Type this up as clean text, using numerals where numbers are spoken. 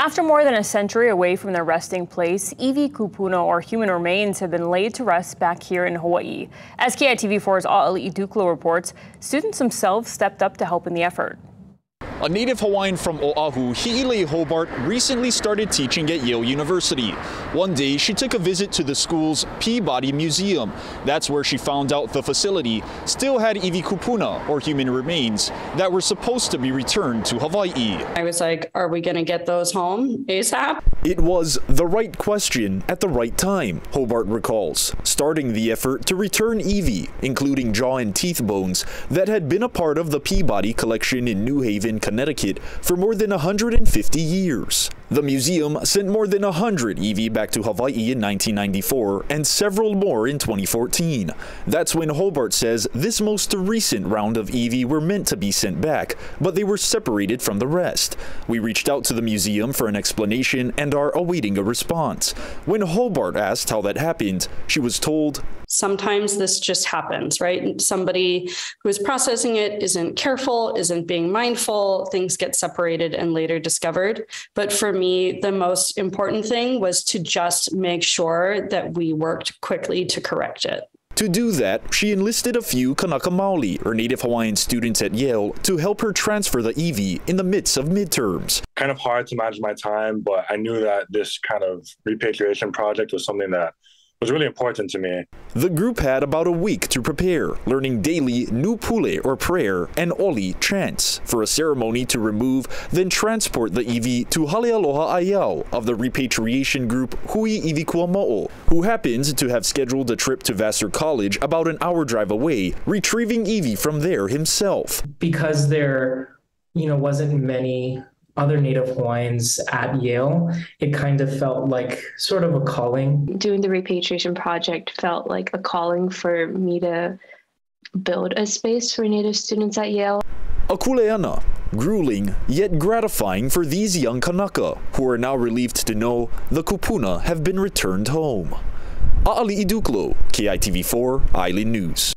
After more than a century away from their resting place, iwi kupuna, or human remains, have been laid to rest back here in Hawaii. As KITV4's Hawai'i reports, students themselves stepped up to help in the effort. A native Hawaiian from Oahu, Hi'ilei Hobart, recently started teaching at Yale University. One day, she took a visit to the school's Peabody Museum. That's where she found out the facility still had iwi kupuna, or human remains, that were supposed to be returned to Hawaii. I was like, are we going to get those home ASAP? It was the right question at the right time, Hobart recalls, starting the effort to return iwi, including jaw and teeth bones, that had been a part of the Peabody collection in New Haven, Connecticut for more than 150 years. The museum sent more than 100 iwi back to Hawaii in 1994 and several more in 2014. That's when Hobart says this most recent round of iwi were meant to be sent back, but they were separated from the rest. We reached out to the museum for an explanation and are awaiting a response. When Hobart asked how that happened, she was told, sometimes this just happens, right? Somebody who is processing it isn't careful, isn't being mindful, things get separated and later discovered. But for me, the most important thing was to just make sure that we worked quickly to correct it. To do that, she enlisted a few Kanaka Maoli, or Native Hawaiian students at Yale, to help her transfer the iwi in the midst of midterms. Kind of hard to manage my time, but I knew that this kind of repatriation project was something that was really important to me. The group had about a week to prepare, learning daily nupule, or prayer, and oli, chants, for a ceremony to remove, then transport the iwi to Halealoha Ayau of the repatriation group Hui Iwi Kuamo'o, who happens to have scheduled a trip to Vassar College about an hour drive away, retrieving iwi from there himself. Because there, wasn't many other Native Hawaiians at Yale, it kind of felt like sort of a calling. Doing the repatriation project felt like a calling for me to build a space for Native students at Yale. A kuleana, grueling yet gratifying for these young Kanaka, who are now relieved to know the kupuna have been returned home. A'ali'i Duklo, KITV4 Island News.